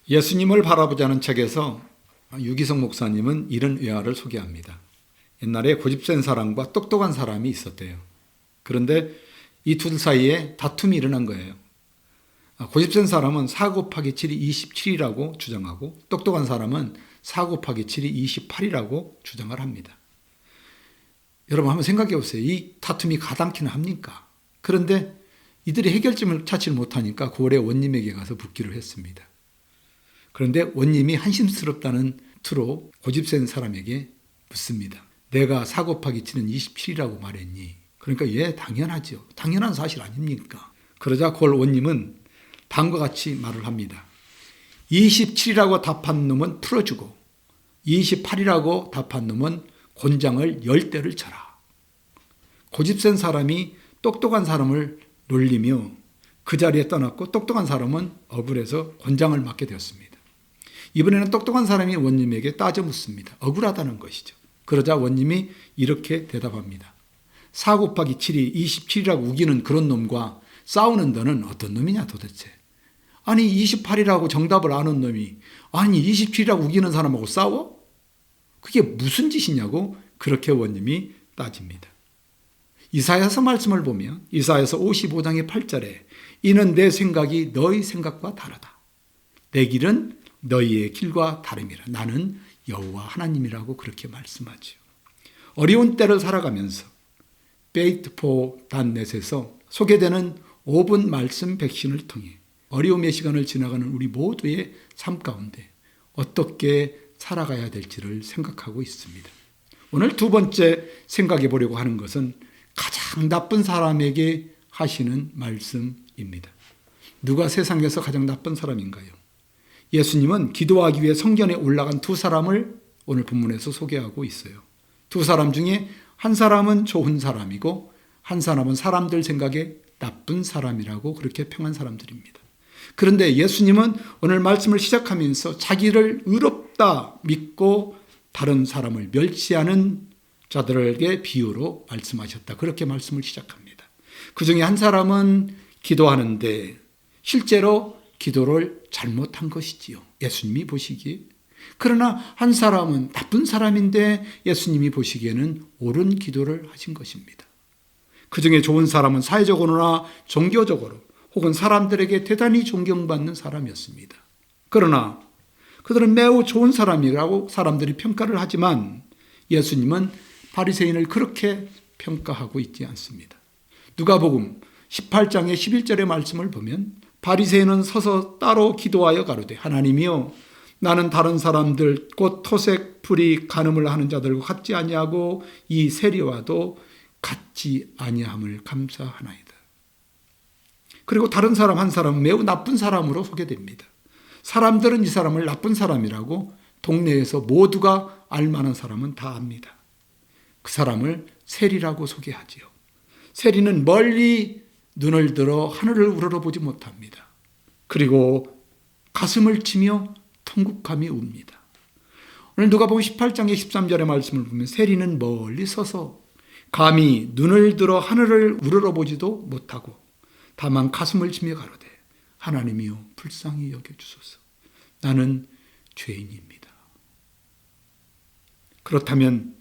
예수님을 바라보자는 책에서 유기성 목사님은 이런 외화를 소개합니다. 옛날에 고집센 사람과 똑똑한 사람이 있었대요. 그런데 이 둘 사이에 다툼이 일어난 거예요. 고집센 사람은 4 곱하기 7이 27이라고 주장하고 똑똑한 사람은 4 곱하기 7이 28이라고 주장을 합니다. 여러분 한번 생각해 보세요. 이 다툼이 가당키는 합니까? 그런데 이들이 해결점을 찾지 못하니까 고을의 원님에게 가서 묻기를 했습니다. 그런데 원님이 한심스럽다는 투로 고집센 사람에게 묻습니다. 내가 4 곱하기 7은 27이라고 말했니? 그러니까 예, 당연하죠. 당연한 사실 아닙니까? 그러자 고을 원님은 다음과 같이 말을 합니다. 27이라고 답한 놈은 풀어주고 28이라고 답한 놈은 곤장을 10대를 쳐라. 고집센 사람이 똑똑한 사람을 놀리며 그 자리에 떠났고 똑똑한 사람은 억울해서 곤장을 맞게 되었습니다. 이번에는 똑똑한 사람이 원님에게 따져 묻습니다. 억울하다는 것이죠. 그러자 원님이 이렇게 대답합니다. 4 곱하기 7이 27이라고 우기는 그런 놈과 싸우는 너는 어떤 놈이냐 도대체. 아니 28이라고 정답을 아는 놈이 아니 27이라고 우기는 사람하고 싸워? 그게 무슨 짓이냐고 그렇게 원님이 따집니다. 이사야서 말씀을 보면 이사야서 55장의 8절에 이는 내 생각이 너희 생각과 다르다. 내 길은 너희의 길과 다름이라. 나는 여호와 하나님이라고 그렇게 말씀하죠. 어려운 때를 살아가면서 faith4.net에서 소개되는 5분 말씀 백신을 통해 어려움의 시간을 지나가는 우리 모두의 삶 가운데 어떻게 살아가야 될지를 생각하고 있습니다. 오늘 두 번째 생각해 보려고 하는 것은 가장 나쁜 사람에게 하시는 말씀입니다. 누가 세상에서 가장 나쁜 사람인가요? 예수님은 기도하기 위해 성전에 올라간 두 사람을 오늘 본문에서 소개하고 있어요. 두 사람 중에 한 사람은 좋은 사람이고 한 사람은 사람들 생각에 나쁜 사람이라고 그렇게 평한 사람들입니다. 그런데 예수님은 오늘 말씀을 시작하면서 자기를 의롭다 믿고 다른 사람을 멸시하는 자들에게 비유로 말씀하셨다. 그렇게 말씀을 시작합니다. 그 중에 한 사람은 기도하는데 실제로 기도를 잘못한 것이지요. 예수님이 보시기에. 그러나 한 사람은 나쁜 사람인데 예수님이 보시기에는 옳은 기도를 하신 것입니다. 그 중에 좋은 사람은 사회적으로나 종교적으로 혹은 사람들에게 대단히 존경받는 사람이었습니다. 그러나 그들은 매우 좋은 사람이라고 사람들이 평가를 하지만 예수님은 바리새인을 그렇게 평가하고 있지 않습니다. 누가복음 18장의 11절의 말씀을 보면 바리새인은 서서 따로 기도하여 가로되 하나님이여 나는 다른 사람들 곧 토색 풀이 간음을 하는 자들과 같지 아니하고 이 세리와도 같지 아니함을 감사하나이다. 그리고 다른 사람 한 사람은 매우 나쁜 사람으로 소개됩니다. 사람들은 이 사람을 나쁜 사람이라고 동네에서 모두가 알만한 사람은 다 압니다. 그 사람을 세리라고 소개하지요. 세리는 멀리 눈을 들어 하늘을 우러러보지 못합니다. 그리고 가슴을 치며 통곡함이 옵니다. 오늘 누가복음 18장의 13절의 말씀을 보면 세리는 멀리 서서 감히 눈을 들어 하늘을 우러러보지도 못하고 다만 가슴을 치며 가로되 하나님이여 불쌍히 여겨주소서. 나는 죄인입니다. 그렇다면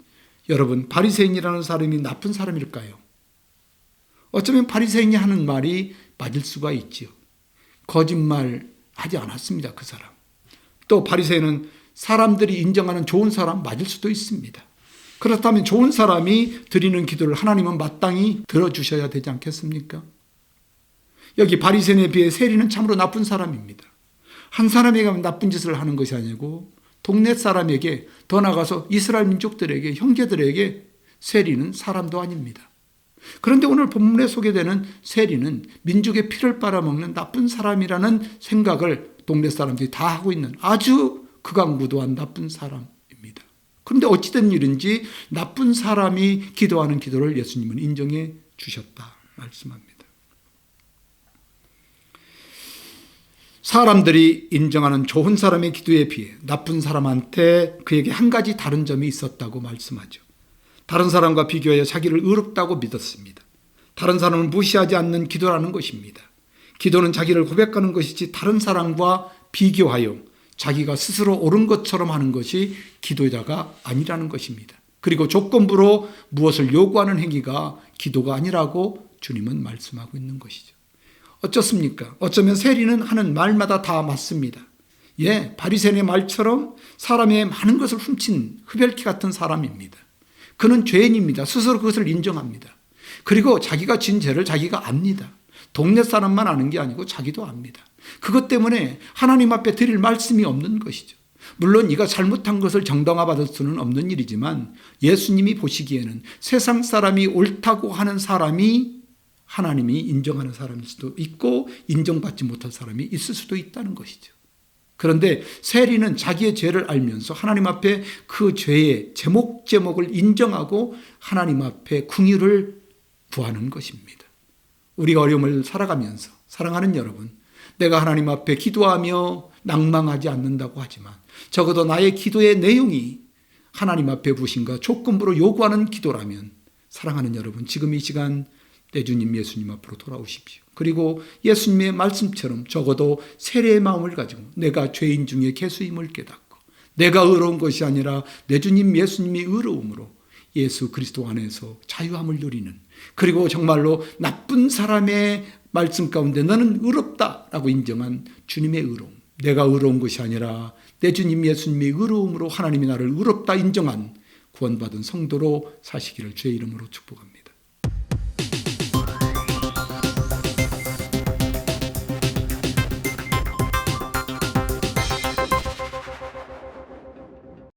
여러분 바리새인이라는 사람이 나쁜 사람일까요? 어쩌면 바리새인이 하는 말이 맞을 수가 있지요. 거짓말 하지 않았습니다. 그 사람. 또 바리새인은 사람들이 인정하는 좋은 사람 맞을 수도 있습니다. 그렇다면 좋은 사람이 드리는 기도를 하나님은 마땅히 들어주셔야 되지 않겠습니까? 여기 바리새인에 비해 세리는 참으로 나쁜 사람입니다. 한 사람에게 나쁜 짓을 하는 것이 아니고 동네 사람에게 더 나아가서 이스라엘 민족들에게 형제들에게 세리는 사람도 아닙니다. 그런데 오늘 본문에 소개되는 세리는 민족의 피를 빨아먹는 나쁜 사람이라는 생각을 동네 사람들이 다 하고 있는 아주 극악무도한 나쁜 사람입니다. 그런데 어찌된 일인지 나쁜 사람이 기도하는 기도를 예수님은 인정해 주셨다 말씀합니다. 사람들이 인정하는 좋은 사람의 기도에 비해 나쁜 사람한테 그에게 한 가지 다른 점이 있었다고 말씀하죠. 다른 사람과 비교하여 자기를 의롭다고 믿었습니다. 다른 사람을 무시하지 않는 기도라는 것입니다. 기도는 자기를 고백하는 것이지 다른 사람과 비교하여 자기가 스스로 옳은 것처럼 하는 것이 기도자가 아니라는 것입니다. 그리고 조건부로 무엇을 요구하는 행위가 기도가 아니라고 주님은 말씀하고 있는 것이죠. 어쩌습니까? 어쩌면 세리는 하는 말마다 다 맞습니다. 바리새인의 말처럼 사람의 많은 것을 훔친 흡혈귀 같은 사람입니다. 그는 죄인입니다. 스스로 그것을 인정합니다. 그리고 자기가 진 죄를 자기가 압니다. 동네 사람만 아는 게 아니고 자기도 압니다. 그것 때문에 하나님 앞에 드릴 말씀이 없는 것이죠. 물론 이가 잘못한 것을 정당화받을 수는 없는 일이지만 예수님이 보시기에는 세상 사람이 옳다고 하는 사람이 하나님이 인정하는 사람일 수도 있고 인정받지 못할 사람이 있을 수도 있다는 것이죠. 그런데 세리는 자기의 죄를 알면서 하나님 앞에 그 죄의 제목을 인정하고 하나님 앞에 긍휼을 구하는 것입니다. 우리가 어려움을 살아가면서 사랑하는 여러분, 내가 하나님 앞에 기도하며 낭망하지 않는다고 하지만 적어도 나의 기도의 내용이 하나님 앞에 부신과 조건부로 요구하는 기도라면 사랑하는 여러분, 지금 이 시간 내 주님 예수님 앞으로 돌아오십시오. 그리고 예수님의 말씀처럼 적어도 세례의 마음을 가지고 내가 죄인 중에 개수임을 깨닫고 내가 의로운 것이 아니라 내 주님 예수님이 의로움으로 예수 그리스도 안에서 자유함을 누리는, 그리고 정말로 나쁜 사람의 말씀 가운데 너는 의롭다라고 인정한 주님의 의로움, 내가 의로운 것이 아니라 내 주님 예수님의 의로움으로 하나님이 나를 의롭다 인정한 구원받은 성도로 사시기를 주의 이름으로 축복합니다.